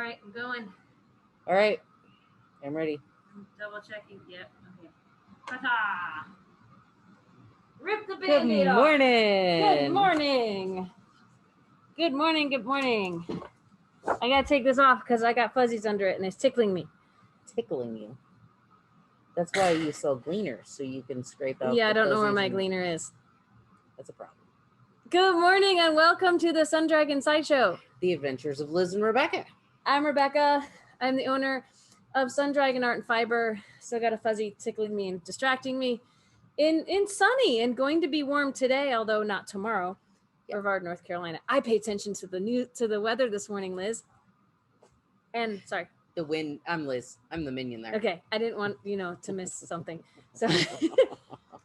right, I'm going. All right, I'm ready. I'm double checking. Yep. Okay. Ta-ta! Rip the Good band-aid off. morning. Good morning. Good morning. Good morning. I gotta take this off because I got fuzzies under it and it's tickling me. Tickling you. That's why you sell gleaners, so you can scrape out. Yeah, I don't know where fuzzies my and- gleaner is. That's a problem. Good morning and welcome to the Sun Dragon Sideshow. The Adventures of Liz and Rebecca. I'm Rebecca. I'm the owner of Sun Dragon Art and Fiber. Still got a fuzzy tickling me and distracting me. In sunny and going to be warm today, although not tomorrow. Brevard, North Carolina. I pay attention to the weather this morning, Liz. And sorry. The wind. I'm Liz. I'm the minion there. Okay, I didn't want to miss something. So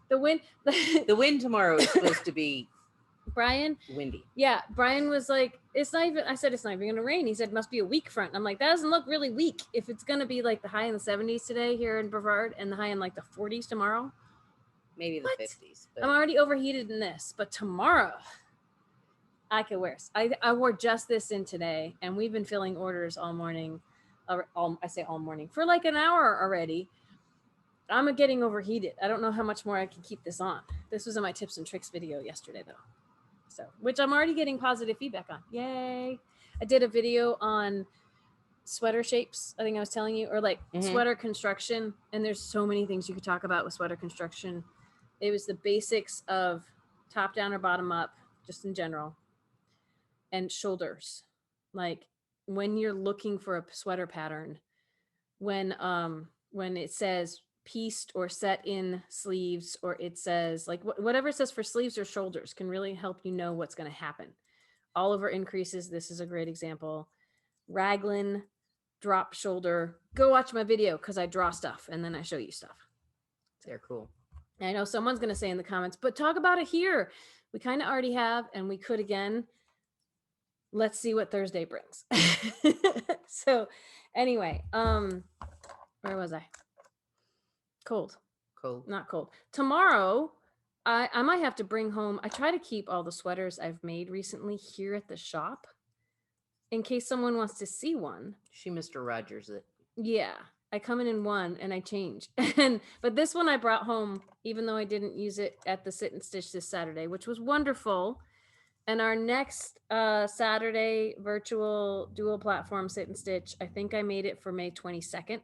the wind. The wind tomorrow is supposed to be Brian. Windy. Yeah, Brian was like, it's not even. I said it's not even gonna rain. He said it must be a weak front. And I'm like, that doesn't look really weak. If it's gonna be like the high in the 70s today here in Brevard and the high in like the 40s tomorrow. Maybe the 50s. But... I'm already overheated in this, but tomorrow I could wear. I wore just this in today, and we've been filling orders all morning. I say all morning for like an hour already. I'm getting overheated. I don't know how much more I can keep this on. This was in my tips and tricks video yesterday, though. So, which I'm already getting positive feedback on. Yay! I did a video on sweater shapes. I think I was telling you, or like sweater construction. And there's so many things you could talk about with sweater construction. It was the basics of top down or bottom up, just in general, and shoulders. Like when you're looking for a sweater pattern, when it says pieced or set in sleeves, or it says like whatever it says for sleeves or shoulders can really help you know what's going to happen. All over increases. This is a great example. Raglan, drop shoulder. Go watch my video because I draw stuff and then I show you stuff. They're cool. I know someone's going to say in the comments, but talk about it here. We kind of already have, and we could again. Let's see what Thursday brings. So anyway, where was I? Cold. Not cold. Tomorrow, I might have to bring home. I try to keep all the sweaters I've made recently here at the shop in case someone wants to see one. She Mr. Rogers it. Yeah. I come in one and I change. But this one I brought home, even though I didn't use it at the sit and stitch this Saturday, which was wonderful. And our next Saturday virtual dual platform sit and stitch, I think I made it for May 22nd.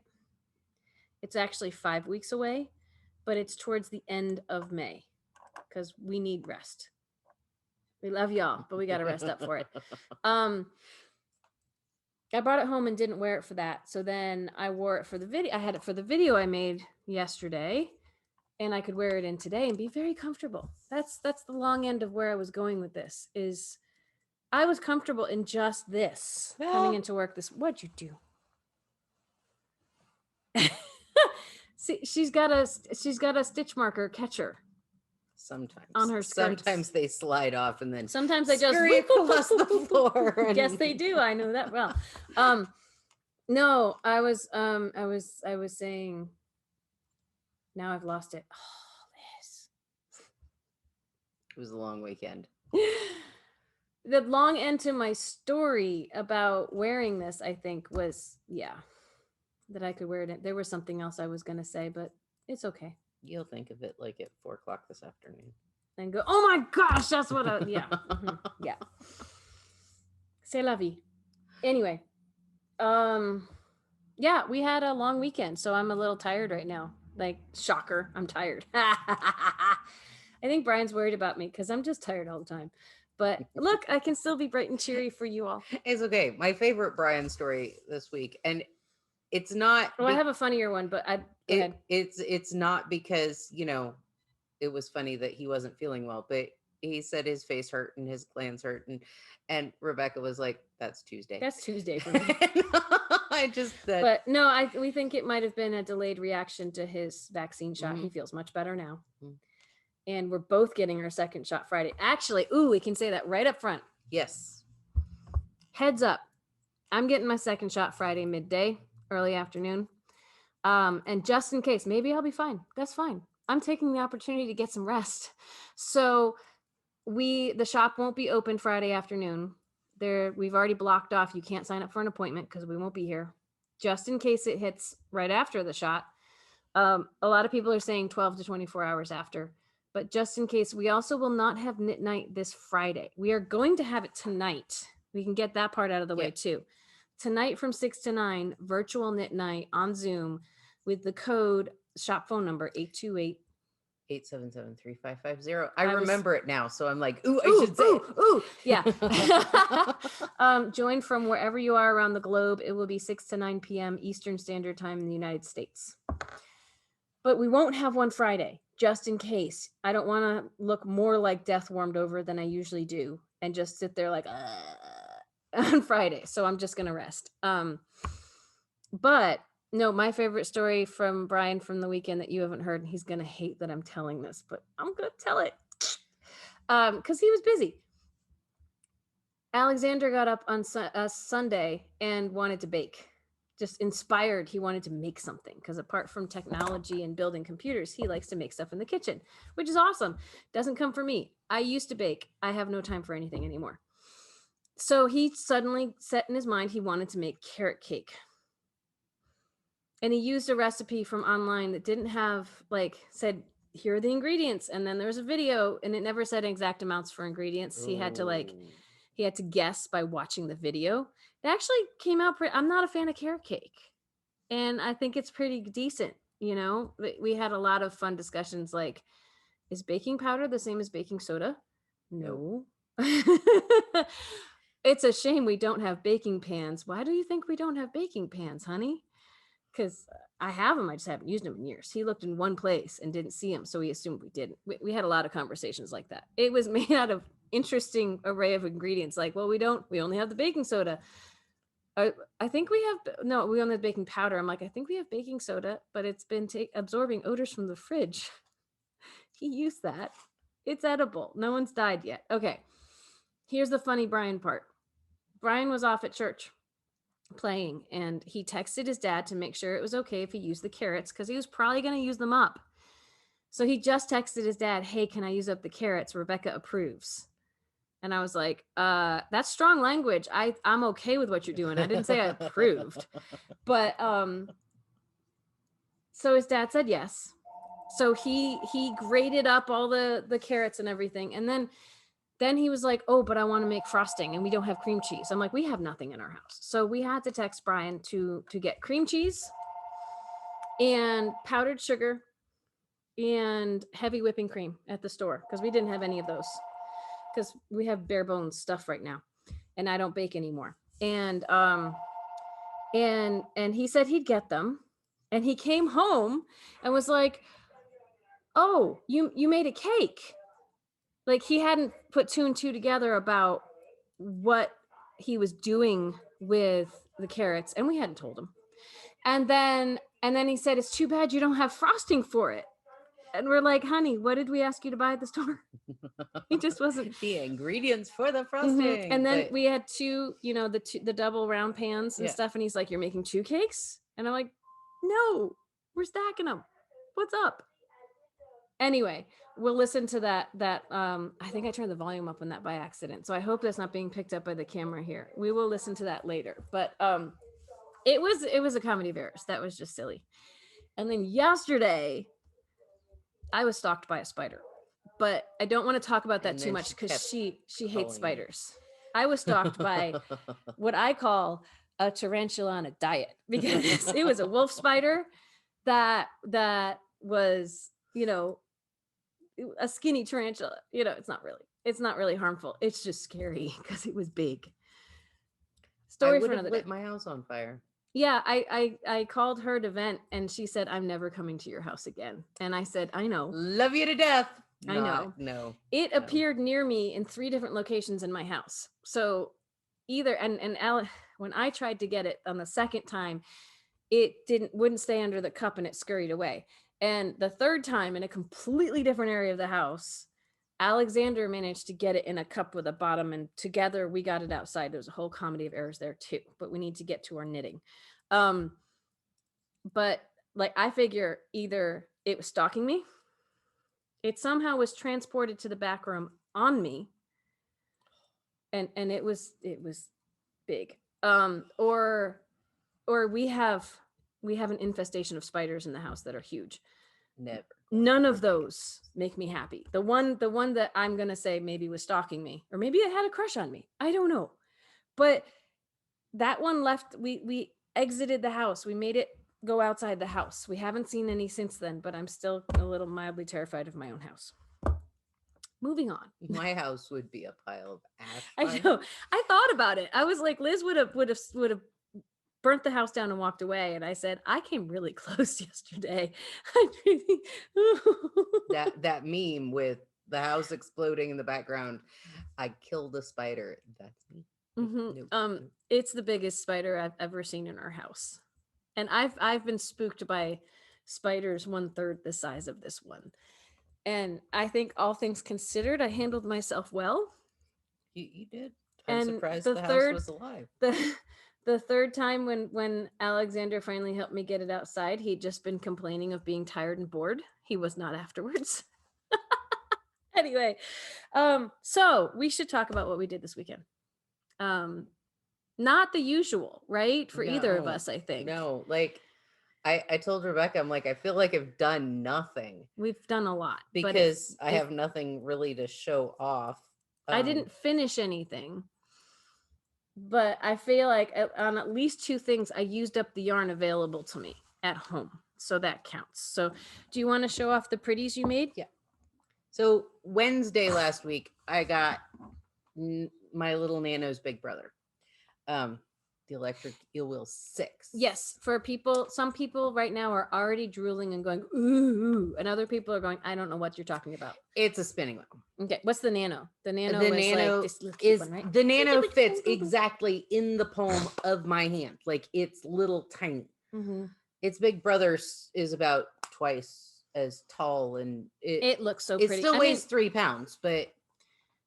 It's actually 5 weeks away, but it's towards the end of May because we need rest. We love y'all, but we got to rest up for it. I brought it home and didn't wear it for that. So then I wore it for the video. I had it for the video I made yesterday, and I could wear it in today and be very comfortable. That's the long end of where I was going with this. Is I was comfortable in just this coming into work. What'd you do? See, she's got a stitch marker catcher. Sometimes on her skirts. Sometimes they slide off and then sometimes they just across the floor. And... Yes, they do. I know that well. No, I was saying. Now I've lost it. Oh, Liz. It was a long weekend. The long end to my story about wearing this, I think, was that I could wear it. There was something else I was going to say, but it's okay. You'll think of it like at 4:00 this afternoon. And go, oh my gosh, that's what yeah. Yeah. C'est la vie. Anyway. Yeah, we had a long weekend, so I'm a little tired right now. Like, shocker, I'm tired. I think Brian's worried about me because I'm just tired all the time. But look, I can still be bright and cheery for you all. It's okay. My favorite Brian story this week, and it's not. Well, I have a funnier one, but it's not because it was funny that he wasn't feeling well, but he said his face hurt and his glands hurt, and Rebecca was like, "That's Tuesday. That's Tuesday for me." But no, we think it might have been a delayed reaction to his vaccine shot. He feels much better now. And we're both getting our second shot Friday. Actually, we can say that right up front. Yes. Heads up. I'm getting my second shot Friday midday, early afternoon. And just in case, maybe I'll be fine. That's fine. I'm taking the opportunity to get some rest. So the shop won't be open Friday afternoon. We've already blocked off. You can't sign up for an appointment because we won't be here, just in case it hits right after the shot. A lot of people are saying 12 to 24 hours after, but just in case, we also will not have knit night this Friday. We are going to have it tonight. We can get that part out of the way too. Tonight from 6 to 9, virtual knit night on Zoom with the code shop phone number 828 877-3550. I remember it now, so I'm like, ooh, I should say yeah. Join from wherever you are around the globe. It will be 6 to 9 p.m. Eastern Standard Time in the United States. But we won't have one Friday, just in case. I don't want to look more like death warmed over than I usually do and just sit there like on Friday. So I'm just gonna rest. But no, my favorite story from Brian from the weekend that you haven't heard, and he's gonna hate that I'm telling this, but I'm gonna tell it. Because he was busy. Alexander got up on Sunday and wanted to bake. Just inspired, he wanted to make something, because apart from technology and building computers, he likes to make stuff in the kitchen, which is awesome. Doesn't come from me. I used to bake. I have no time for anything anymore. So he suddenly set in his mind he wanted to make carrot cake. And he used a recipe from online that didn't have, like, said, here are the ingredients. And then there was a video, and it never said exact amounts for ingredients. He had to guess by watching the video. It actually came out I'm not a fan of carrot cake, and I think it's pretty decent. You know, we had a lot of fun discussions like, is baking powder the same as baking soda? No. It's a shame we don't have baking pans. Why do you think we don't have baking pans, honey? Because I have them. I just haven't used them in years. He looked in one place and didn't see them, so he assumed we didn't. We had a lot of conversations like that. It was made out of interesting array of ingredients. Like, well, we only have the baking soda. I think we only have baking powder. I'm like, I think we have baking soda, but it's been absorbing odors from the fridge. He used that. It's edible. No one's died yet. Okay. Here's the funny Brian part. Brian was off at church playing, and he texted his dad to make sure it was okay if he used the carrots, because he was probably going to use them up. So he just texted his dad, hey, can I use up the carrots? Rebecca approves. And I was like, that's strong language. I'm okay with what you're doing. I didn't say I approved. But so his dad said yes. So he grated up all the carrots and everything. And then he was like, oh, but I want to make frosting and we don't have cream cheese. I'm like, we have nothing in our house. So we had to text Brian to get cream cheese and powdered sugar and heavy whipping cream at the store, because we didn't have any of those, because we have bare bones stuff right now and I don't bake anymore. And he said he'd get them, and he came home and was like, oh, you made a cake. Like, he hadn't put 2 and 2 together about what he was doing with the carrots, and we hadn't told him. And then he said, it's too bad you don't have frosting for it. And we're like, honey, what did we ask you to buy at the store? He just wasn't the ingredients for the frosting. Mm-hmm. And then we had 2, the double round pans and stuff. And he's like, you're making 2 cakes? And I'm like, no, we're stacking them. What's up? Anyway, we'll listen to that. I think I turned the volume up on that by accident, so I hope that's not being picked up by the camera here. We will listen to that later. But it was a comedy of errors. That was just silly. And then yesterday, I was stalked by a spider, but I don't want to talk about that too much, because she hates spiders. I was stalked by what I call a tarantula on a diet, because it was a wolf spider that was, a skinny tarantula. It's not really harmful. It's just scary because it was big. Story for another day. Lit my house on fire. Yeah, I called her to vent, and she said, I'm never coming to your house again. And I said, I know. Love you to death. I know. No. It appeared near me in 3 different locations in my house. So either, and when I tried to get it on the second time, it wouldn't stay under the cup and it scurried away. And the third time, in a completely different area of the house, Alexander managed to get it in a cup with a bottom, and together we got it outside. There was a whole comedy of errors there too, but we need to get to our knitting. But like, I figure either it was stalking me, it somehow was transported to the back room on me, and it was big. Or we have an infestation of spiders in the house that are huge. Never. None of those make me happy. The one that I'm gonna say maybe was stalking me, or maybe it had a crush on me. I don't know, but that one left. We exited the house. We made it go outside the house. We haven't seen any since then, but I'm still a little mildly terrified of my own house. Moving on. My house would be a pile of ash. I know. I thought about it. I was like, Liz would have burnt the house down and walked away. And I said, I came really close yesterday. that meme with the house exploding in the background. I killed a spider. That's me. Mm-hmm. Nope. It's the biggest spider I've ever seen in our house. And I've been spooked by spiders 1/3 the size of this one. And I think all things considered, I handled myself well. You did. I'm surprised the house was alive. The third time when Alexander finally helped me get it outside, he'd just been complaining of being tired and bored. He was not afterwards. Anyway, so we should talk about what we did this weekend. Not the usual, right? For either of us, I think. No, like I told Rebecca, I'm like, I feel like I've done nothing. We've done a lot. Because I have nothing really to show off. I didn't finish anything. But I feel like on at least 2 things, I used up the yarn available to me at home. So that counts. So do you want to show off the pretties you made? Yeah. So Wednesday last week, I got my little Nano's big brother. The electric eel wheel 6. Yes. For people, some people right now are already drooling and going, ooh, and other people are going, I don't know what you're talking about. It's a spinning wheel. Okay. What's the Nano? The Nano right? The Nano fits exactly in the palm of my hand. Like it's little tiny. Mm-hmm. Its big brother is about twice as tall, and it looks so pretty. It still weighs 3 pounds, but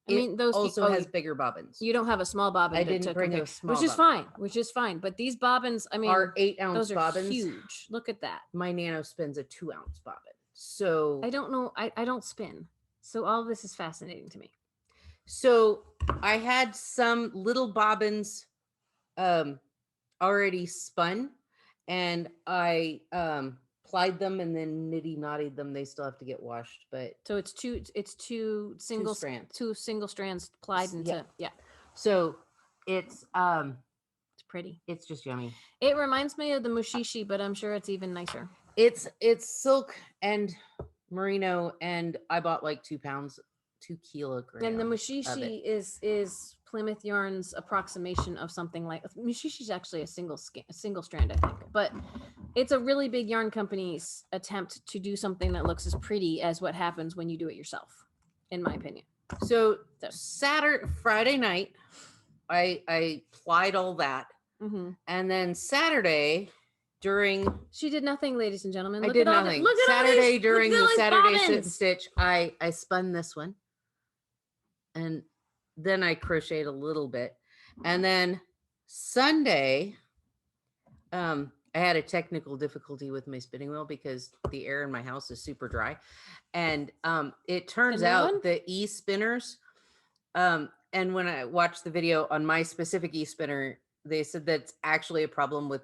those also has bigger bobbins. You don't have a small bobbin. I didn't bring a small, which is fine. But these bobbins, I mean, are 8-ounce those are bobbins. Huge. Look at that. My Nano spins a 2-ounce bobbin. So I don't know. I don't spin. So all of this is fascinating to me. So I had some little bobbins already spun, and I plied them and then nitty-knotted them. They still have to get washed, but so it's two single strands plied into So it's pretty. It's just yummy. It reminds me of the mushishi, but I'm sure it's even nicer. It's silk and merino, and I bought like 2 pounds, 2 kilograms. And the mushishi is Plymouth Yarn's approximation of something like mushishi is actually a single strand, I think, but it's a really big yarn company's attempt to do something that looks as pretty as what happens when you do it yourself, in my opinion. So Friday night, I plied all that, and then Saturday during she did nothing, ladies and gentlemen. I did nothing. Saturday during the Saturday sit and stitch, I spun this one, and then I crocheted a little bit, and then Sunday, I had a technical difficulty with my spinning wheel because the air in my house is super dry, and it turns out the e-spinners, and when I watched the video on my specific e-spinner, they said that's actually a problem with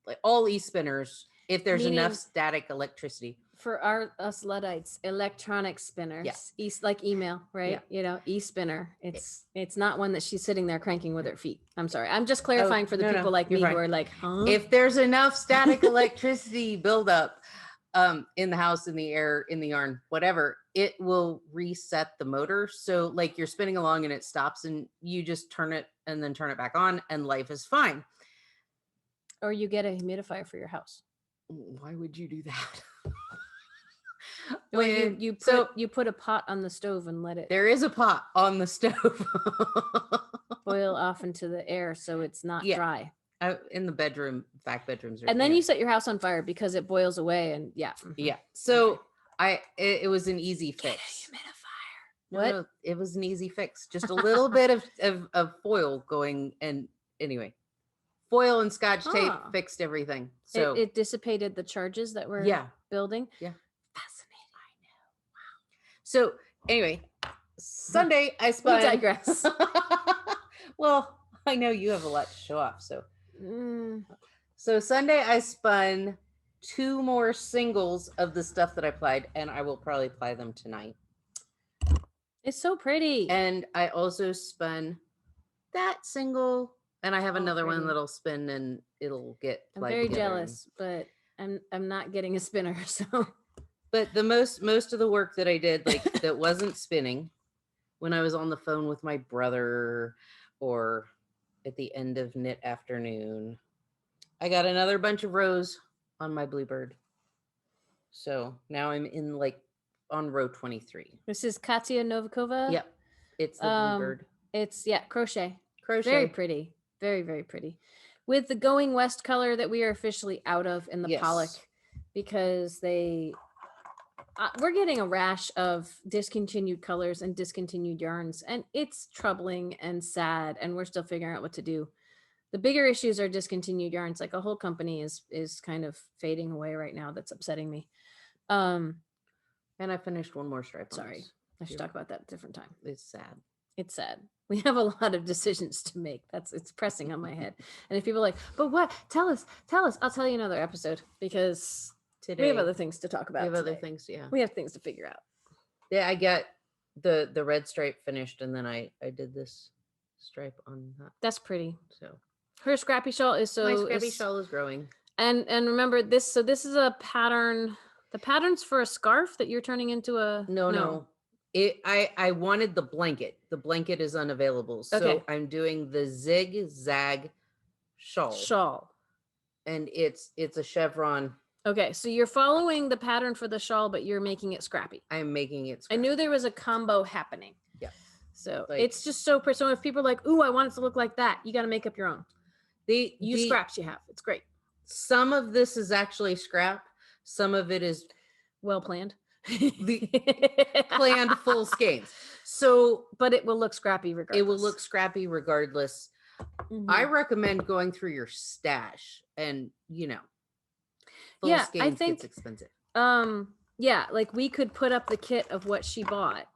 like all e-spinners if there's enough static electricity. For us Luddites, electronic spinners, like email, right? Yeah. You know, e-spinner. It's not one that she's sitting there cranking with her feet. I'm sorry. I'm just clarifying for the people like me who are like, huh? If there's enough static electricity buildup in the house, in the air, in the yarn, whatever, it will reset the motor. So like you're spinning along and it stops, and you just turn it and then turn it back on, and life is fine. Or you get a humidifier for your house. Why would you do that? You put a pot on the stove and let it. There is a pot on the stove. Boil off into the air so it's not dry. In the bedroom, back bedrooms. And then you set your house on fire because it boils away, and yeah. So it was an easy fix. Get a humidifier. No, it was an easy fix. Just a little bit of foil going, and anyway. Foil and Scotch tape fixed everything. So it dissipated the charges that were building. Yeah. Fascinating. I know. Wow. So anyway, Sunday I spun. We digress. Well, I know you have a lot to show off. Mm, So Sunday I spun 2 more singles of the stuff that I plied, and I will probably ply them tonight. it's so pretty. And I also spun that single, and I have another one pretty. that'll spin and it'll get I'm plied very together. jealous, but I'm not getting a spinner, so. But the most of the work that I did, like that wasn't spinning, when I was on the phone with my brother or at the end of knit afternoon, I got another bunch of rows on my Bluebird. So now I'm in like on row 23. This is Katya Novikova. Yep. It's the Bluebird. It's crochet. Crochet. Very pretty. Very, very pretty. With the Going West color that we are officially out of in the Pollock, because we're getting a rash of discontinued colors and discontinued yarns, and it's troubling and sad, and we're still figuring out what to do. The bigger issues are discontinued yarns. Like a whole company is kind of fading away right now. That's upsetting me. And I finished one more stripe. Sorry, I should talk about that at a different time. It's sad. It's sad. We have a lot of decisions to make. It's pressing on my head. And if people are like, but what? Tell us. I'll tell you another episode, because today we have other things to talk about. We have other things, yeah. We have things to figure out. Yeah, I got the red stripe finished, and then I did this stripe on that. That's pretty. So her scrappy shawl is my scrappy shawl is growing. And remember this. So this is a pattern. The pattern's for a scarf that you're turning into a no. I wanted the blanket. The blanket is unavailable. So I'm doing the zigzag shawl. And it's a chevron. Okay, so you're following the pattern for the shawl, but you're making it scrappy. I'm making it scrappy. I knew there was a combo happening. Yeah. So it's just so So if people are like, ooh, I want it to look like that, you got to make up your own. The scraps you have. It's great. Some of this is actually scrap. Some of it is well planned. The planned full skeins. So, but it will look scrappy regardless. It will look scrappy regardless. Mm-hmm. I recommend going through your stash, and full skeins I think gets expensive. Like we could put up the kit of what she bought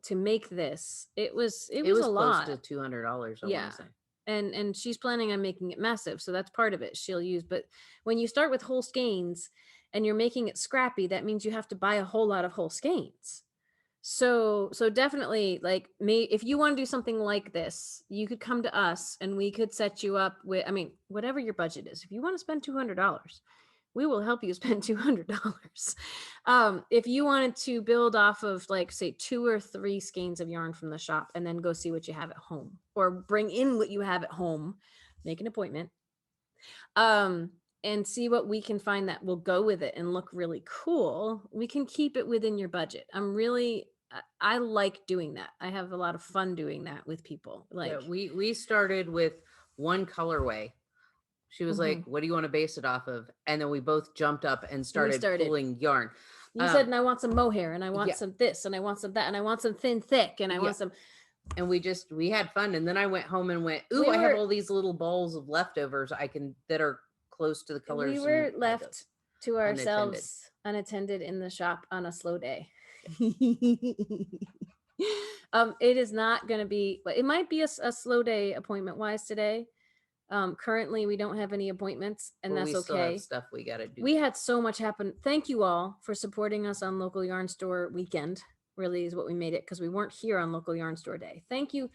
to make this. It was a lot. Close to $200. I want to say. And she's planning on making it massive, so that's part of it she'll use. But when you start with whole skeins and you're making it scrappy, that means you have to buy a whole lot of whole skeins. So definitely, like, if you want to do something like this, you could come to us and we could set you up with, whatever your budget is. If you want to spend $200, we will help you spend $200. If you wanted to build off of, like, say 2 or 3 skeins of yarn from the shop and then go see what you have at home, or bring in what you have at home, make an appointment, and see what we can find that will go with it and look really cool, we can keep it within your budget. I like doing that. I have a lot of fun doing that with people. Like, yeah, we started with one colorway. She was like, what do you want to base it off of? And then we both jumped up and started pulling yarn. You said, and I want some mohair, and I want some this, and I want some that, and I want some thin thick, and I want some. And we had fun. And then I went home and went, I have all these little balls of leftovers that are close to the colors. We were left to ourselves unattended in the shop on a slow day. It is not going to be, but it might be a slow day appointment wise today. Currently we don't have any appointments, and that's okay. Still have stuff we got to do. We had so much happen. Thank you all for supporting us on Local Yarn Store Weekend. Really is what we made it, because we weren't here on Local Yarn Store Day. Thank you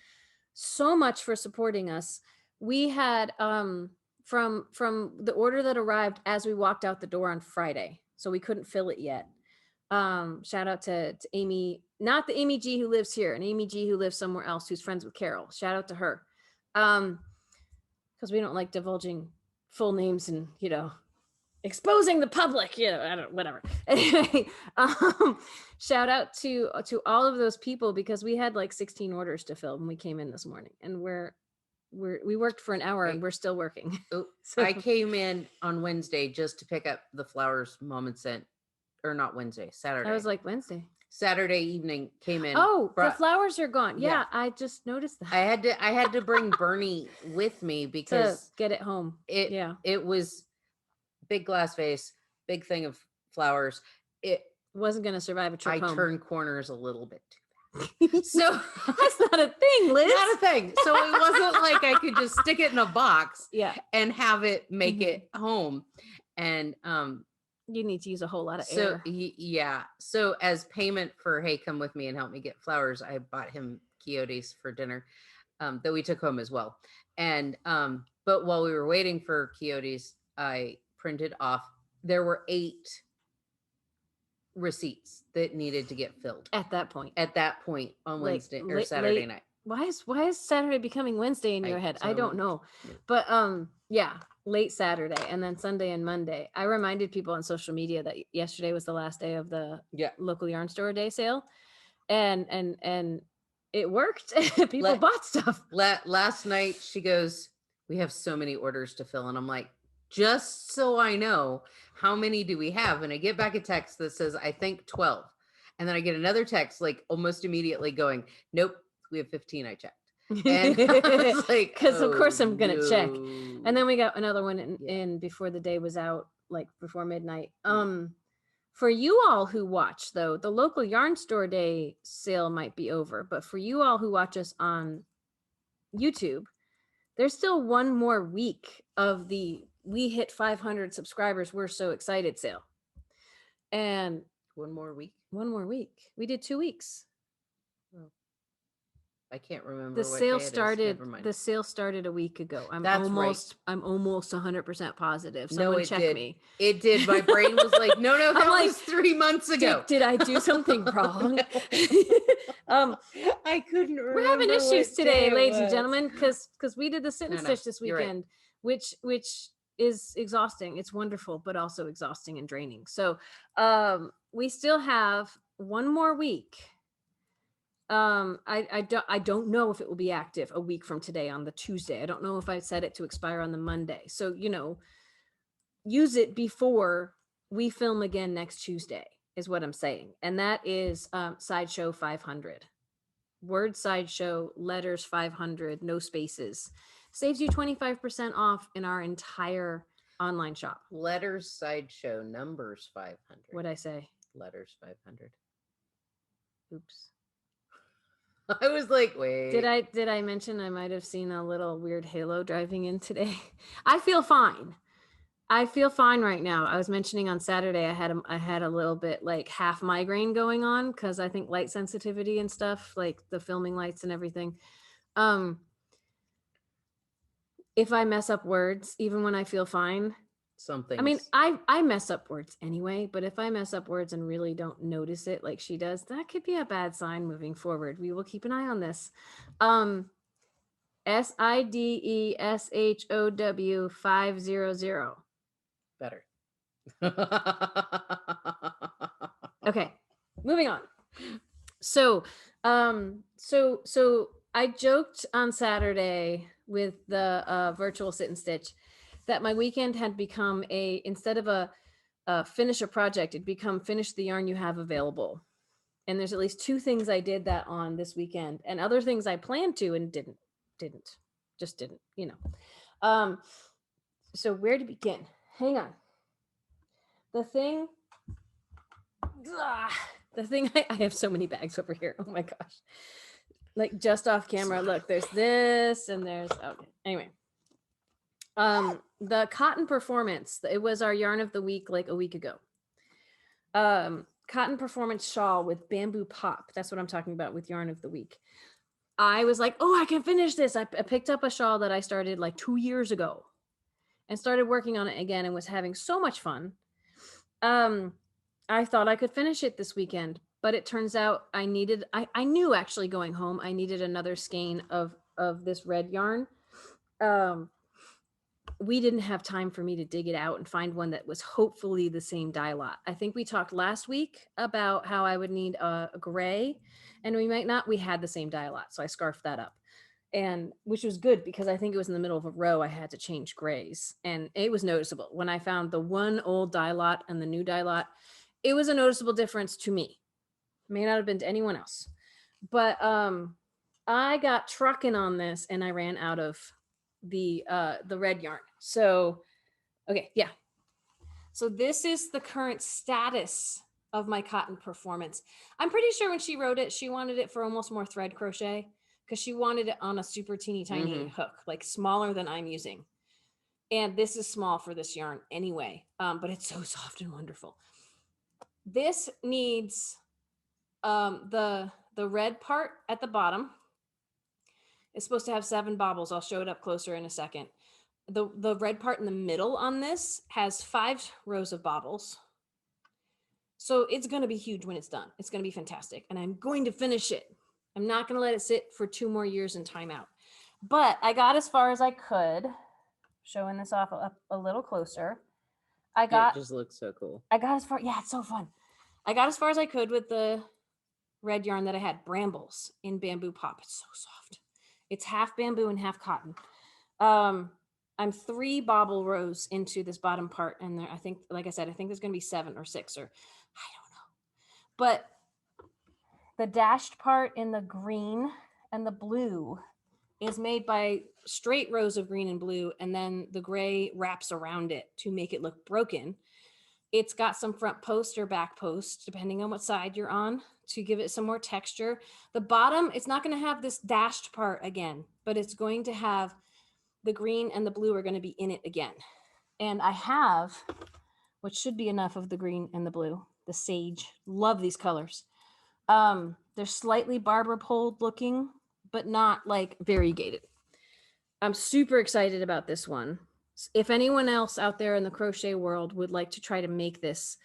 so much for supporting us. We had from the order that arrived as we walked out the door on Friday, so we couldn't fill it yet. Shout out to Amy, not the Amy G who lives here, and Amy G who lives somewhere else, who's friends with Carol. Shout out to her. Because we don't like divulging full names and, exposing the public, whatever. Anyway, shout out to all of those people, because we had like 16 orders to fill when we came in this morning, and we worked for an hour and we're still working. So I came in on Wednesday just to pick up the flowers Mom had sent, or not Wednesday, Saturday. I was like, Wednesday. Saturday evening came in. Oh, the flowers are gone. Yeah, I just noticed that. I had to bring Bernie with me because to get it home. It was big glass vase, big thing of flowers. It wasn't going to survive a trip home. I turned corners a little bit too So that's not a thing, Liz. Not a thing. So it wasn't like I could just stick it in a box and have it make it home. And you need to use a whole lot of air. Yeah. So as payment for, hey, come with me and help me get flowers, I bought him Quixotes for dinner that we took home as well. And but while we were waiting for Quixotes, I printed off, there were 8 receipts that needed to get filled at that point on Wednesday or Saturday night. Why is Saturday becoming Wednesday in your head? I don't know. But late Saturday and then Sunday and Monday. I reminded people on social media that yesterday was the last day of the local yarn store day sale. And it worked. People bought stuff. Last night she goes, we have so many orders to fill. And I'm like, just so I know, how many do we have? And I get back a text that says, I think 12. And then I get another text like almost immediately going, nope, we have 15. I checked. And I was like, because of course I'm going to check. And then we got another one in before the day was out, like before midnight. For you all who watch, though, the local yarn store day sale might be over. But for you all who watch us on YouTube, there's still one more week of the we hit 500 subscribers, we're so excited sale. And one more week. We did 2 weeks. Oh. I can't remember. The sale started a week ago. I'm almost 100% positive. Someone check me. It did. My brain was like, no, that was 3 months ago. Did I do something wrong? I couldn't remember. We're having issues today, ladies and gentlemen, because we did the sit and stitch this weekend, which is exhausting. It's wonderful, but also exhausting and draining. So we still have one more week. I don't know if it will be active a week from today on the Tuesday. I don't know if I set it to expire on the Monday. So, use it before we film again next Tuesday is what I'm saying. And that is Sideshow 500. Word Sideshow, letters 500, no spaces. Saves you 25% off in our entire online shop. Letters Sideshow, numbers 500. What'd I say? Letters 500. Oops. I was like, wait. Did I mention I might have seen a little weird halo driving in today? I feel fine. Right now. I was mentioning on Saturday I had a little bit like half migraine going on because I think light sensitivity and stuff, like the filming lights and everything. If I mess up words, even when I feel fine, something. I mean, I mess up words anyway, but if I mess up words and really don't notice it like she does, that could be a bad sign moving forward. We will keep an eye on this. SIDESHOW 500. Better. Okay, moving on. So I joked on Saturday with the virtual sit and stitch that my weekend had become instead of a finish a project, it'd become finish the yarn you have available. And there's at least 2 things I did that on this weekend, and other things I planned to and didn't, so where to begin? Hang on. The thing I have so many bags over here. Oh my gosh. Like just off camera, look, there's this and there's, okay. Anyway. The Cotton Performance, it was our yarn of the week like a week ago. Cotton Performance shawl with bamboo pop. That's what I'm talking about with yarn of the week. I was like, oh, I can finish this. I picked up a shawl that I started like 2 years ago and started working on it again and was having so much fun. I thought I could finish it this weekend, but it turns out I knew actually going home, I needed another skein of this red yarn. We didn't have time for me to dig it out and find one that was hopefully the same dye lot. I think we talked last week about how I would need a gray, and we might not. We had the same dye lot, so I scarfed that up, and which was good because I think it was in the middle of a row. I had to change grays, and it was noticeable when I found the one old dye lot and the new dye lot. It was a noticeable difference to me. May not have been to anyone else, but I got trucking on this, and I ran out of the red yarn. So okay, yeah, so this is the current status of my cotton performance. I'm pretty sure when she wrote it, she wanted it for almost more thread crochet because she wanted it on a super teeny tiny hook, like smaller than I'm using. And this is small for this yarn anyway, but it's so soft and wonderful. This needs the red part at the bottom. It's supposed to have 7 bobbles. I'll show it up closer in a second. The red part in the middle on this has 5 rows of bobbles. So it's going to be huge when it's done. It's going to be fantastic. And I'm going to finish it. I'm not going to let it sit for 2 more years and time out. But I got as far as I could. Showing this off a little closer. It just looks so cool. I got as far, yeah, it's so fun. I got as far as I could with the red yarn that I had, Brambles in Bamboo Pop. It's so soft. It's half bamboo and half cotton. I'm 3 bobble rows into this bottom part, and there, I think, like I said, I think there's going to be 7 or 6, or I don't know. But the dashed part in the green and the blue is made by straight rows of green and blue, and then the gray wraps around it to make it look broken. It's got some front post or back post, depending on what side you're on, to give it some more texture. The bottom, it's not going to have this dashed part again, but it's going to have the green and the blue are going to be in it again. And I have, which should be enough of the green and the blue, the sage. Love these colors. They're slightly barber poled looking, but not like variegated. I'm super excited about this one. If anyone else out there in the crochet world would like to try to make this,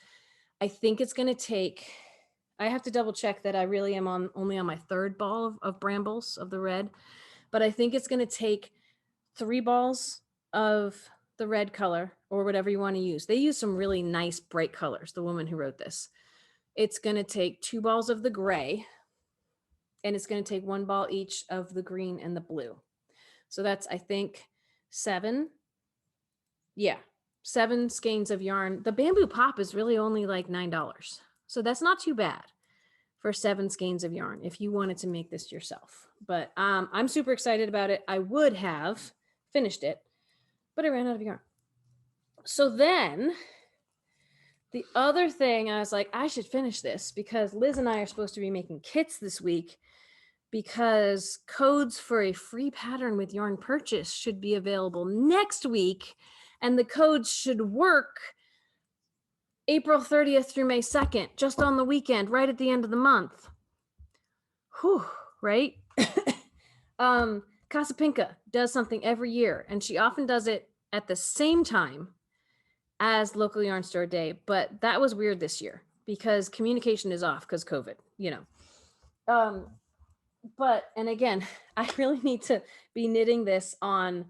I think it's going to take, I have to double check that I really am only on my 3rd ball of Brambles of the red, but I think it's going to take 3 balls of the red color or whatever you want to use. They use some really nice bright colors, the woman who wrote this. It's going to take 2 balls of the gray, and it's going to take 1 ball each of the green and the blue. So that's, I think, 7. Yeah, 7 skeins of yarn. The Bamboo Pop is really only like $9. So that's not too bad for 7 skeins of yarn if you wanted to make this yourself. But I'm super excited about it. I would have finished it, but I ran out of yarn. So then the other thing, I was like, I should finish this because Liz and I are supposed to be making kits this week, because codes for a free pattern with yarn purchase should be available next week. And the codes should work April 30th through May 2nd, just on the weekend, right at the end of the month. Whew, right? Casa Pinka does something every year, and she often does it at the same time as Local Yarn Store Day, but that was weird this year because communication is off because COVID, you know. But, and again, I really need to be knitting this on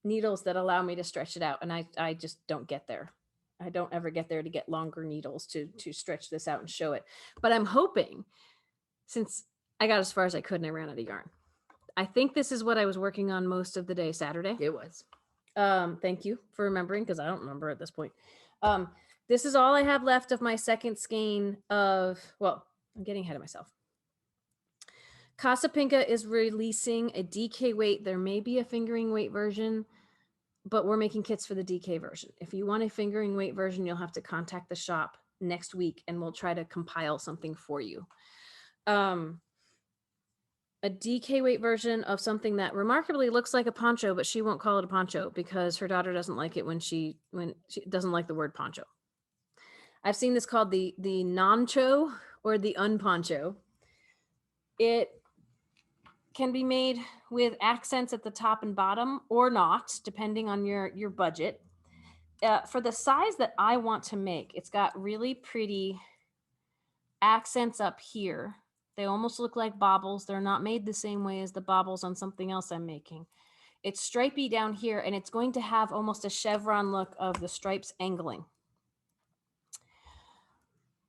needles that allow me to stretch it out, and I just don't get there. I don't ever get there to get longer needles to stretch this out and show it. But I'm hoping, since I got as far as I could and I ran out of yarn, I think this is what I was working on most of the day Saturday. It was. Thank you for remembering, because I don't remember at this point. This is all I have left of my 2nd skein of, well, I'm getting ahead of myself. Casa Pinka is releasing a DK weight. There may be a fingering weight version, but we're making kits for the DK version. If you want a fingering weight version, you'll have to contact the shop next week and we'll try to compile something for you. A DK weight version of something that remarkably looks like a poncho, but she won't call it a poncho because her daughter doesn't like it when she doesn't like the word poncho. I've seen this called the non-cho or the unponcho. It can be made with accents at the top and bottom or not, depending on your budget. For the size that I want to make, it's got really pretty accents up here. They almost look like baubles. They're not made the same way as the baubles on something else I'm making. It's stripy down here, and it's going to have almost a chevron look of the stripes angling.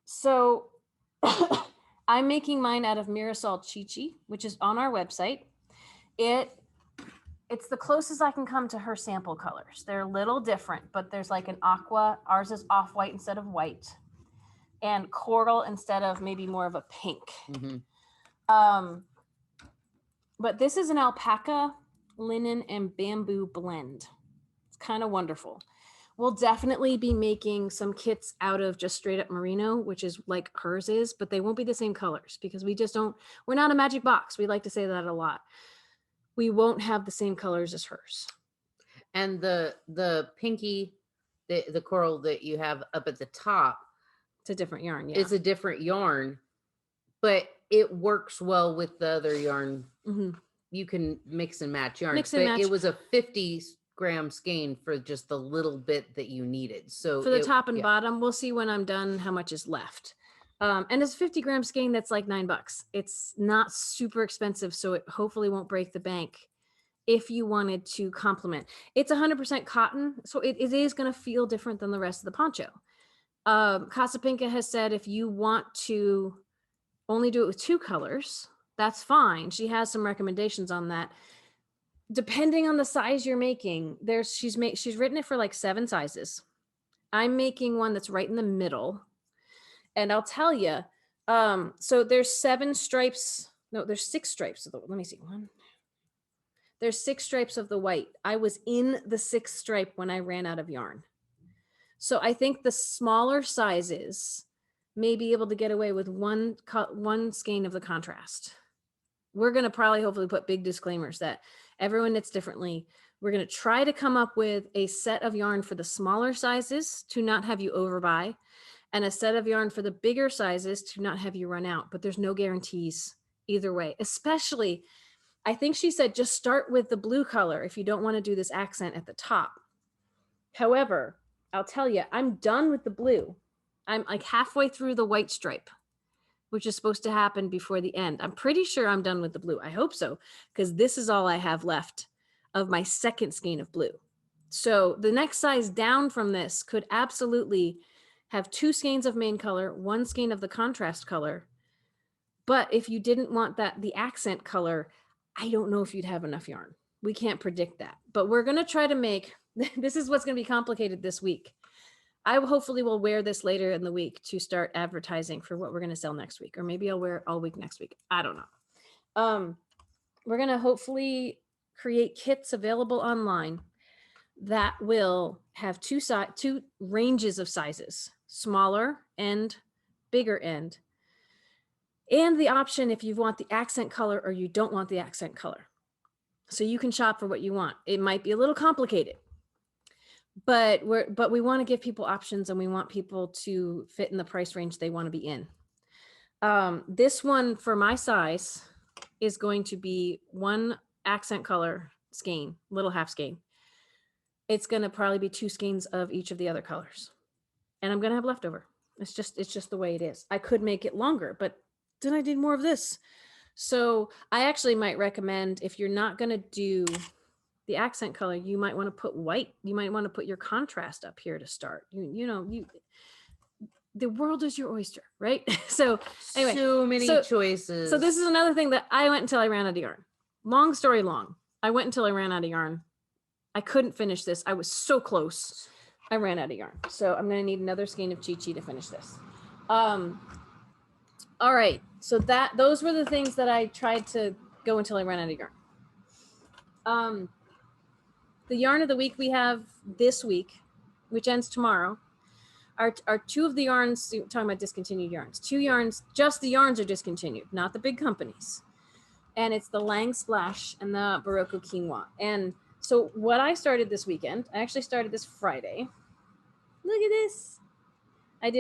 So I'm making mine out of Mirasol Chi-Chi, which is on our website. It's the closest I can come to her sample colors. They're a little different, but there's like an aqua. Ours is off-white instead of white, and coral instead of maybe more of a pink. Mm-hmm. But this is an alpaca, linen, and bamboo blend. It's kind of wonderful. We'll definitely be making some kits out of just straight up merino, which is like hers is, but they won't be the same colors because we're not a magic box. We like to say that a lot. We won't have the same colors as hers. And the pinky, the coral that you have up at the top, it's a different yarn. Yeah, it's a different yarn, but it works well with the other yarn. You can mix and match yarns. But it was a 50-gram skein for just the little bit that you needed. So for the top and bottom, we'll see when I'm done how much is left. And it's 50-gram skein that's like $9. It's not super expensive, so it hopefully won't break the bank. If you wanted to complement, it's 100% cotton, so it is going to feel different than the rest of the poncho. Casapinka has said if you want to only do it with 2 colors, that's fine. She has some recommendations on that. Depending on the size you're making, she's written it for like 7 sizes. I'm making one that's right in the middle, and I'll tell you. So there's 7 stripes. No, there's 6 stripes. Let me see. There's 6 stripes of the white. I was in the 6th stripe when I ran out of yarn. So I think the smaller sizes may be able to get away with one skein of the contrast. We're going to probably hopefully put big disclaimers that everyone knits differently. We're going to try to come up with a set of yarn for the smaller sizes to not have you overbuy, and a set of yarn for the bigger sizes to not have you run out. But there's no guarantees either way, especially I think she said just start with the blue color if you don't want to do this accent at the top. However, I'll tell you, I'm done with the blue. I'm like halfway through the white stripe, which is supposed to happen before the end. I'm pretty sure I'm done with the blue. I hope so, because this is all I have left of my 2nd skein of blue. So the next size down from this could absolutely have 2 skeins of main color, 1 skein of the contrast color. But if you didn't want the accent color, I don't know if you'd have enough yarn. We can't predict that, but we're going to try to make, this is what's going to be complicated this week. I hopefully will wear this later in the week to start advertising for what we're going to sell next week, or maybe I'll wear it all week next week. I don't know. We're going to hopefully create kits available online that will have 2 ranges of sizes, smaller end, bigger end. And the option if you want the accent color or you don't want the accent color. So you can shop for what you want. It might be a little complicated, but we want to give people options, and we want people to fit in the price range they want to be in. This one for my size is going to be 1 accent color skein, little half skein. It's going to probably be 2 skeins of each of the other colors, and I'm going to have leftover. It's just the way it is. I could make it longer, but then I did more of this. So I actually might recommend, if you're not going to do the accent color, you might want to put white. You might want to put your contrast up here to start. The world is your oyster, right? So anyway, so many choices. So this is another thing that I went until I ran out of yarn. Long story long. I went until I ran out of yarn. I couldn't finish this. I was so close. I ran out of yarn. So I'm going to need another skein of Chi-Chi to finish this. All right. So those were the things that I tried to go until I ran out of yarn. The yarn of the week we have this week, which ends tomorrow, are 2 of the yarns, talking about discontinued yarns. 2 yarns, just the yarns are discontinued, not the big companies. And it's the Lang Splash and the Barocco Quinoa. And so what I started this weekend, I actually started this Friday. Look at this. I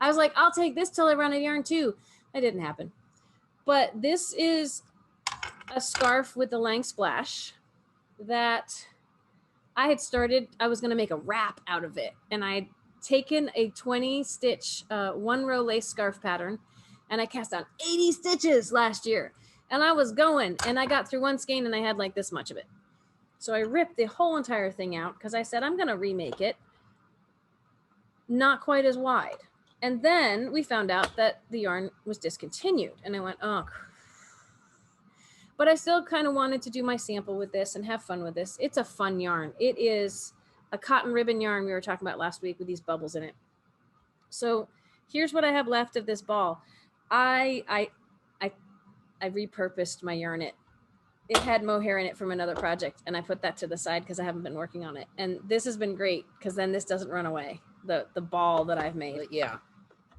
was like, I'll take this till I run out of yarn too. That didn't happen. But this is a scarf with the Lang Splash that I had started. I was going to make a wrap out of it. And I had taken a 20 stitch, 1-row lace scarf pattern, and I cast on 80 stitches last year. And I was going, and I got through 1 skein and I had like this much of it. So I ripped the whole entire thing out because I said, I'm going to remake it. Not quite as wide. And then we found out that the yarn was discontinued. And I went, oh. But I still kind of wanted to do my sample with this and have fun with this. It's a fun yarn. It is a cotton ribbon yarn we were talking about last week with these bubbles in it. So here's what I have left of this ball. I repurposed my yarn. it had mohair in it from another project, and I put that to the side because I haven't been working on it. And this has been great because then this doesn't run away. The ball that I've made. Yeah.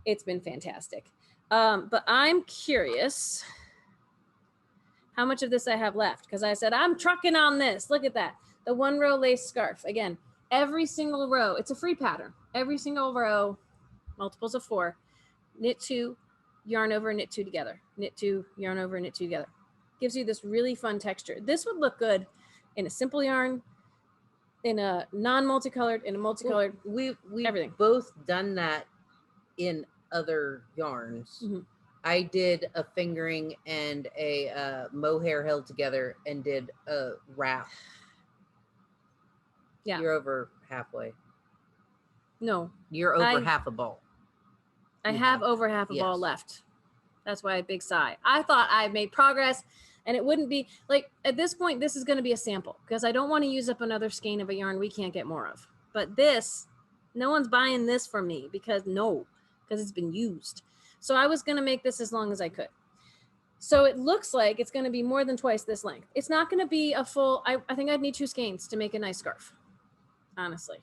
It's been fantastic. But I'm curious how much of this I have left, because I said, I'm trucking on this. Look at that. The 1 row lace scarf. Again, every single row, it's a free pattern. Every single row, multiples of 4, knit 2, yarn over, knit 2 together. Knit 2, yarn over, knit 2 together. Gives you this really fun texture. This would look good in a simple yarn, in a non-multicolored, in a multicolored. We've everything. Both done that in other yarns. Mm-hmm. I did a fingering and a mohair held together and did a wrap. Yeah. You're over halfway. No. You're over half a ball. I have over half a ball left. That's why a big sigh. I thought I made progress, and it wouldn't be like at this point, this is going to be a sample because I don't want to use up another skein of a yarn we can't get more of. But this, no one's buying this from me because it's been used. So I was going to make this as long as I could. So it looks like it's going to be more than twice this length. It's not going to be a full, I think I'd need 2 skeins to make a nice scarf. Honestly,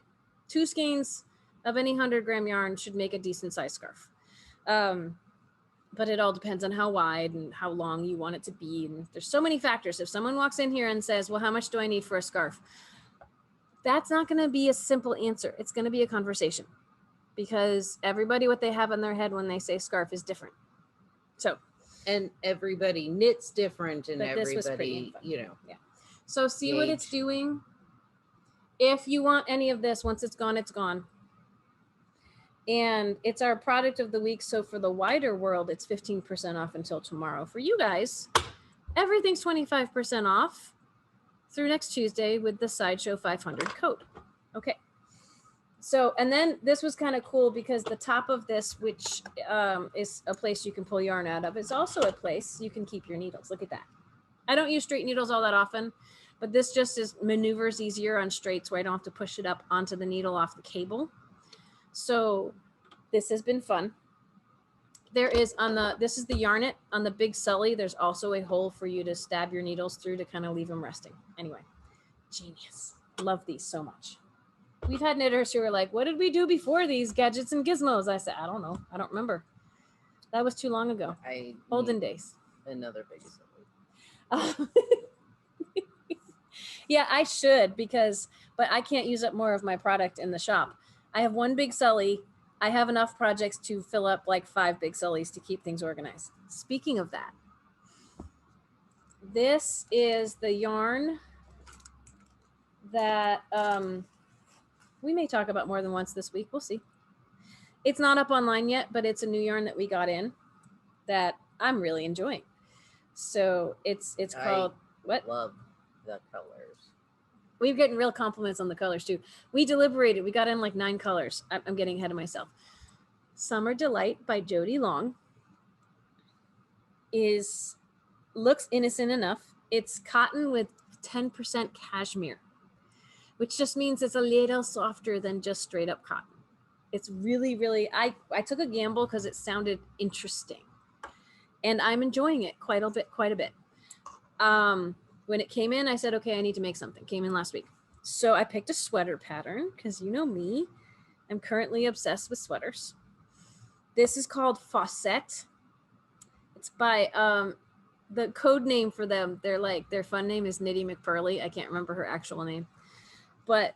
2 skeins of any 100-gram yarn should make a decent size scarf. But it all depends on how wide and how long you want it to be. And there's so many factors. If someone walks in here and says, well, how much do I need for a scarf? That's not going to be a simple answer. It's going to be a conversation because everybody, what they have in their head when they say scarf is different. So, and everybody knits different and everybody, Yeah. So see what it's doing. If you want any of this, once it's gone, it's gone. And it's our product of the week. So for the wider world, it's 15% off until tomorrow. For you guys, everything's 25% off through next Tuesday with the Sideshow 500 code. Okay. So, and then this was kind of cool because the top of this, which is a place you can pull yarn out of, is also a place you can keep your needles. Look at that. I don't use straight needles all that often, but this just maneuvers easier on straights where I don't have to push it up onto the needle off the cable. So this has been fun. There is this is the Yarnet on the Big Sully. There's also a hole for you to stab your needles through to kind of leave them resting. Anyway, genius. Love these so much. We've had knitters who were like, what did we do before these gadgets and gizmos? I said, I don't know. I don't remember. That was too long ago. Olden days. Another Big Sully. Yeah, I should but I can't use up more of my product in the shop. I have 1 Big Sully. I have enough projects to fill up like 5 Big Sullys to keep things organized. Speaking of that, this is the yarn that we may talk about more than once this week. We'll see. It's not up online yet, but it's a new yarn that we got in that I'm really enjoying. So it's called what? Love the colors. We've gotten real compliments on the colors too. We deliberated. We got in like 9 colors. I'm getting ahead of myself. Summer Delight by Jody Long looks innocent enough. It's cotton with 10% cashmere, which just means it's a little softer than just straight up cotton. It's really, really, I took a gamble because it sounded interesting and I'm enjoying it quite a bit. When it came in, I said, okay, I need to make something. Came in last week. So I picked a sweater pattern because you know me, I'm currently obsessed with sweaters. This is called Fawcett. It's by, the code name for them, their fun name is Nitty McPurley. I can't remember her actual name, but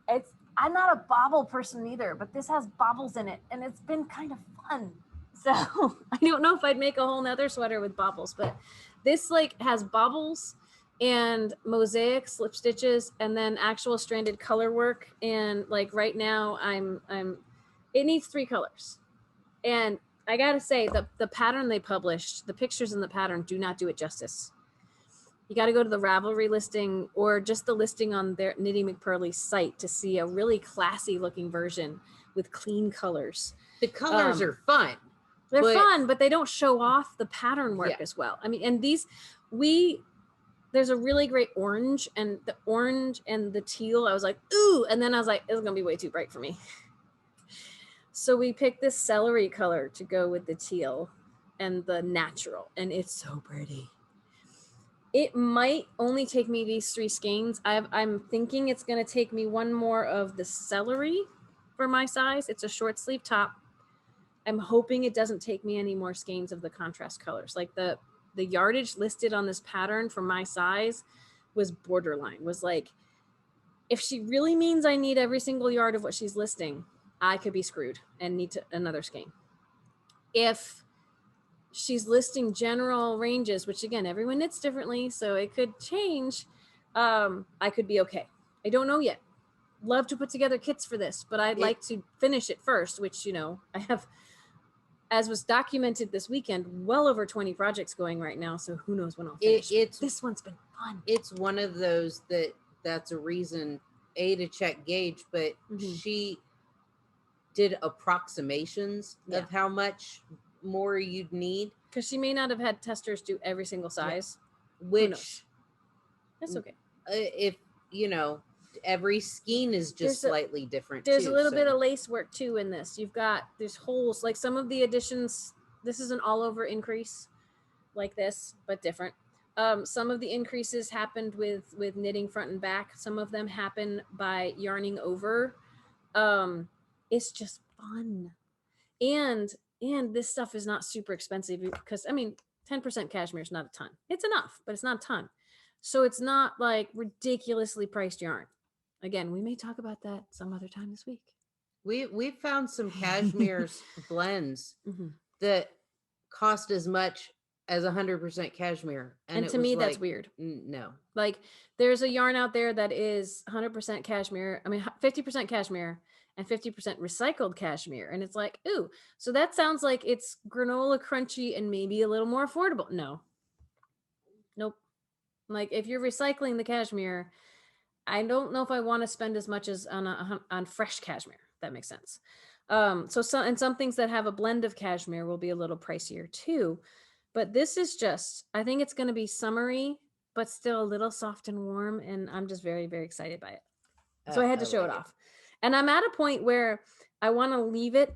I'm not a bobble person either, but this has bobbles in it and it's been kind of fun. So I don't know if I'd make a whole nother sweater with bobbles, but this has bobbles and mosaic slip stitches and then actual stranded color work. And right now it needs 3 colors. And I got to say the pattern they published, the pictures in the pattern do not do it justice. You got to go to the Ravelry listing or just the listing on their Nitty McPurley site to see a really classy looking version with clean colors. The colors are fun. They're fun, but they don't show off the pattern work as well. I mean, and there's a really great orange and the teal. I was like, ooh. And then I was like, it's going to be way too bright for me. So we picked this celery color to go with the teal and the natural. And it's so pretty. It might only take me these 3 skeins. I'm thinking it's going to take me one more of the celery for my size. It's a short sleeve top. I'm hoping it doesn't take me any more skeins of the contrast colors. Like the yardage listed on this pattern for my size was borderline, was like, if she really means I need every single yard of what she's listing, I could be screwed and need another skein. If she's listing general ranges, which again, everyone knits differently, so it could change, I could be okay. I don't know yet. Love to put together kits for this, but I'd like to finish it first, which, you know, I have, as was documented this weekend, well over 20 projects going right now, so who knows when I'll finish. This one's been fun. It's one of those that's a reason, to check gauge, but she did approximations of how much more you'd need, because she may not have had testers do every single size, which that's okay. If you know, every skein is just slightly different. There's a little bit of lace work too in this. There's holes, like some of the additions. This is an all over increase like this, but different. Some of the increases happened with knitting front and back. Some of them happen by yarning over. It's just fun. And this stuff is not super expensive, because I mean, 10% cashmere is not a ton. It's enough, but it's not a ton. So it's not like ridiculously priced yarn. Again, we may talk about that some other time this week. We found some cashmere blends that cost as much as 100% cashmere, and to me, that's weird. No, like there's a yarn out there that is 100% cashmere. I mean, 50% cashmere and 50% recycled cashmere, and it's like, ooh, so that sounds like it's granola crunchy and maybe a little more affordable. No, nope. Like if you're recycling the cashmere, I don't know if I want to spend as much as on fresh cashmere. That makes sense. So some things that have a blend of cashmere will be a little pricier too. But this is just, I think it's going to be summery, but still a little soft and warm. And I'm just very, very excited by it. So I had to show it off. And I'm at a point where I want to leave it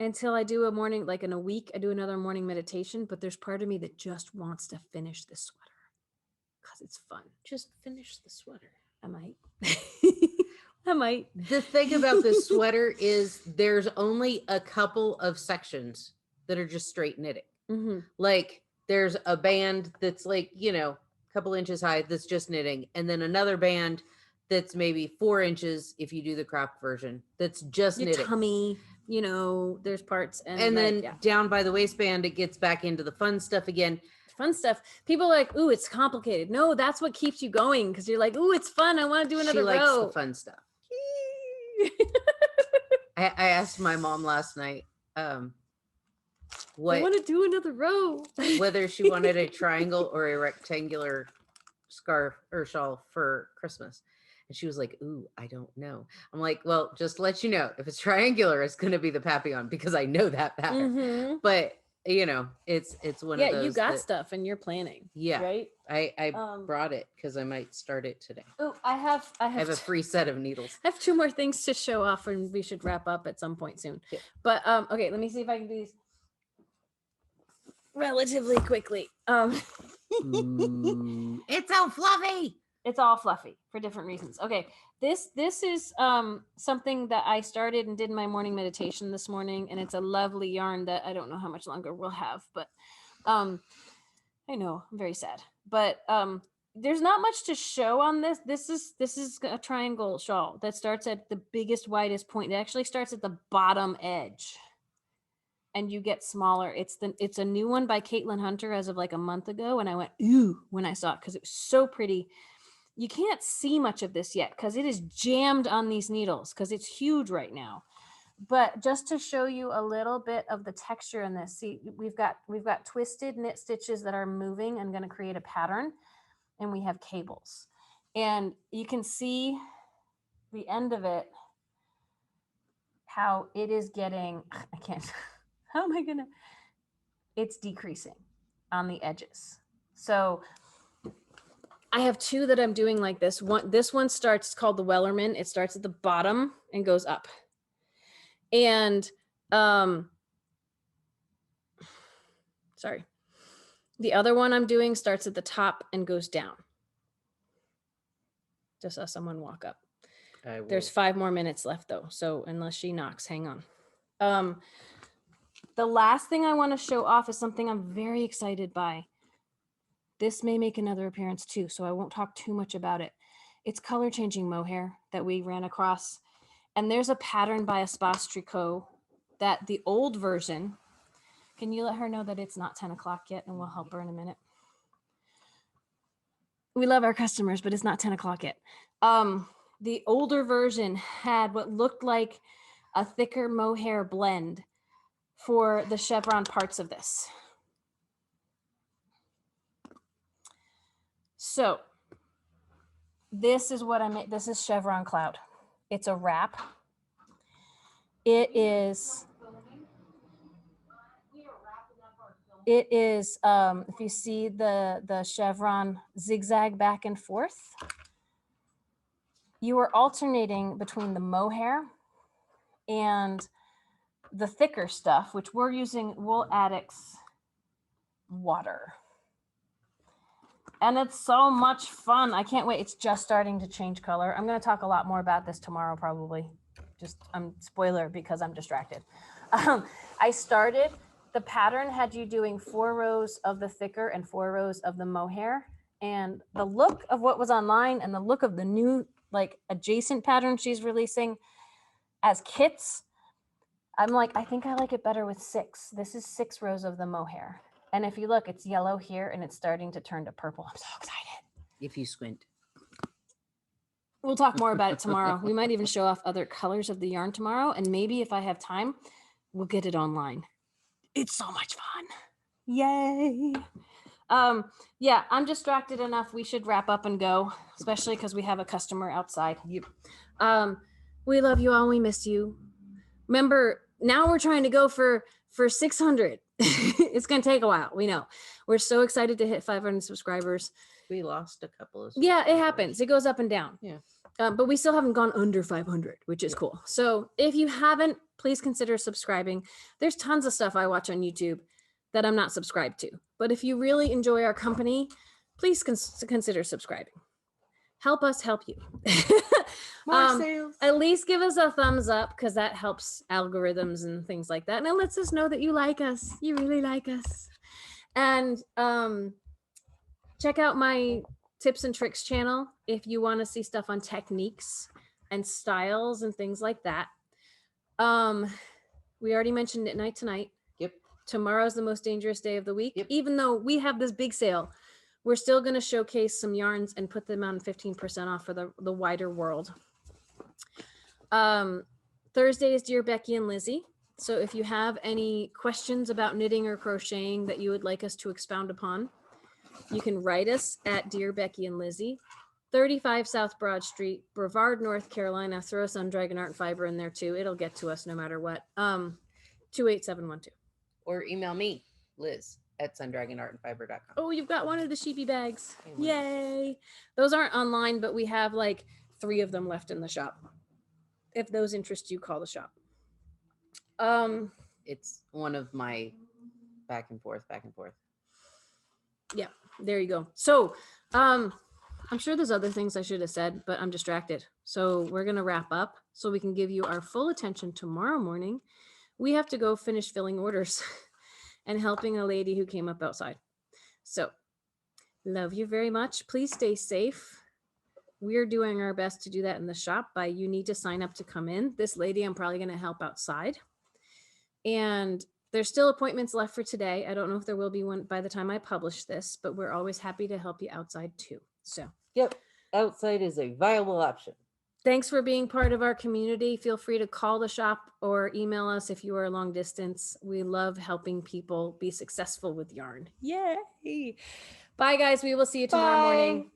until I do a morning, like in a week, I do another morning meditation. But there's part of me that just wants to finish this sweater because it's fun. Just finish the sweater. I might. I might. The thing about this sweater is there's only a couple of sections that are just straight knitting. Like there's a band that's like, you know, a couple inches high that's just knitting, and then another band that's maybe 4 inches if you do the crop version that's just knitting. Tummy, you know, there's parts, and then down by the waistband it gets back into the fun stuff again. Fun stuff. People are like, ooh, it's complicated. No, that's what keeps you going, because you're like, ooh, it's fun. I want to do another row. She likes the fun stuff. I asked my mom last night, what I want to do another row. Whether she wanted a triangle or a rectangular scarf or shawl for Christmas. And she was like, ooh, I don't know. I'm like, well, just to let you know, if it's triangular, it's going to be the papillon, because I know that pattern. But you know, it's one of those. You got stuff and you're planning. Yeah. Right. I brought it because I might start it today. Oh, I have a free set of needles. I have 2 more things to show off, and we should wrap up at some point soon. Yeah. But okay, let me see if I can do these relatively quickly. It's so fluffy. It's all fluffy for different reasons. Okay, this is something that I started and did my morning meditation this morning, and it's a lovely yarn that I don't know how much longer we'll have, but I know I'm very sad, but there's not much to show on this. This is a triangle shawl that starts at the biggest, widest point. It actually starts at the bottom edge, and you get smaller. It's a new one by Caitlin Hunter as of like a month ago, and I went ooh when I saw it because it was so pretty. You can't see much of this yet because it is jammed on these needles because it's huge right now. But just to show you a little bit of the texture in this, see, we've got twisted knit stitches that are moving and going to create a pattern, and we have cables. And you can see the end of it, how it is getting, I can't, how am I going to, it's decreasing on the edges. So I have 2 that I'm doing like this. This one starts, it's called the Wellerman. It starts at the bottom and goes up. And sorry. The other one I'm doing starts at the top and goes down. Just saw someone walk up. There's 5 more minutes left though. So unless she knocks, hang on. The last thing I want to show off is something I'm very excited by. This may make another appearance too, so I won't talk too much about it. It's color changing mohair that we ran across. And there's a pattern by Espace Tricot that the old version, can you let her know that it's not 10 o'clock yet and we'll help her in a minute? We love our customers, but it's not 10 o'clock yet. The older version had what looked like a thicker mohair blend for the chevron parts of this. So this is what I made. This is chevron cloud. It's a wrap. It is, if you see the chevron zigzag back and forth, you are alternating between the mohair and the thicker stuff, which we're using Wool Addicts water. And it's so much fun. I can't wait. It's just starting to change color. I'm going to talk a lot more about this tomorrow, probably. Just spoiler because I'm distracted. I started, the pattern had you doing 4 rows of the thicker and 4 rows of the mohair. And the look of what was online and the look of the new like adjacent pattern she's releasing as kits, I'm like, I think I like it better with 6. This is 6 rows of the mohair. And if you look, it's yellow here and it's starting to turn to purple. I'm so excited. If you squint. We'll talk more about it tomorrow. We might even show off other colors of the yarn tomorrow. And maybe if I have time, we'll get it online. It's so much fun. Yay. Yeah, I'm distracted enough. We should wrap up and go, especially because we have a customer outside. Yep. We love you all. We miss you. Remember, now we're trying to go for 600. It's going to take a while. We know. We're so excited to hit 500 subscribers. We lost a couple of. Yeah, it happens. It goes up and down. Yeah. But we still haven't gone under 500, which is cool. So if you haven't, please consider subscribing. There's tons of stuff I watch on YouTube that I'm not subscribed to. But if you really enjoy our company, please consider subscribing. Help us help you. More sales. At least give us a thumbs up because that helps algorithms and things like that. And it lets us know that you like us. You really like us. And check out my tips and tricks channel if you want to see stuff on techniques and styles and things like that. We already mentioned Knit tonight. Yep. Tomorrow's the most dangerous day of the week. Yep. Even though we have this big sale, we're still going to showcase some yarns and put them on 15% off for the wider world. Thursday is Dear Becky and Lizzy. So if you have any questions about knitting or crocheting that you would like us to expound upon, you can write us at Dear Becky and Lizzy, 35 South Broad Street, Brevard, North Carolina. Throw Sun Dragon Art Fiber in there too. It'll get to us no matter what. 28712. Or email me, Liz, at sundragonartandfiber.com. Oh, you've got one of the sheepy bags. Yay. Those aren't online, but we have like 3 of them left in the shop. If those interest you, call the shop. It's one of my back and forth. Yeah, there you go. So I'm sure there's other things I should have said, but I'm distracted. So we're going to wrap up so we can give you our full attention tomorrow morning. We have to go finish filling orders and helping a lady who came up outside. So love you very much. Please stay safe. We're doing our best to do that in the shop by you need to sign up to come in. This lady, I'm probably going to help outside. And there's still appointments left for today. I don't know if there will be one by the time I publish this, but we're always happy to help you outside too. So, yep. Outside is a viable option. Thanks for being part of our community. Feel free to call the shop or email us if you are long distance. We love helping people be successful with yarn. Yay. Bye, guys. We will see you tomorrow morning.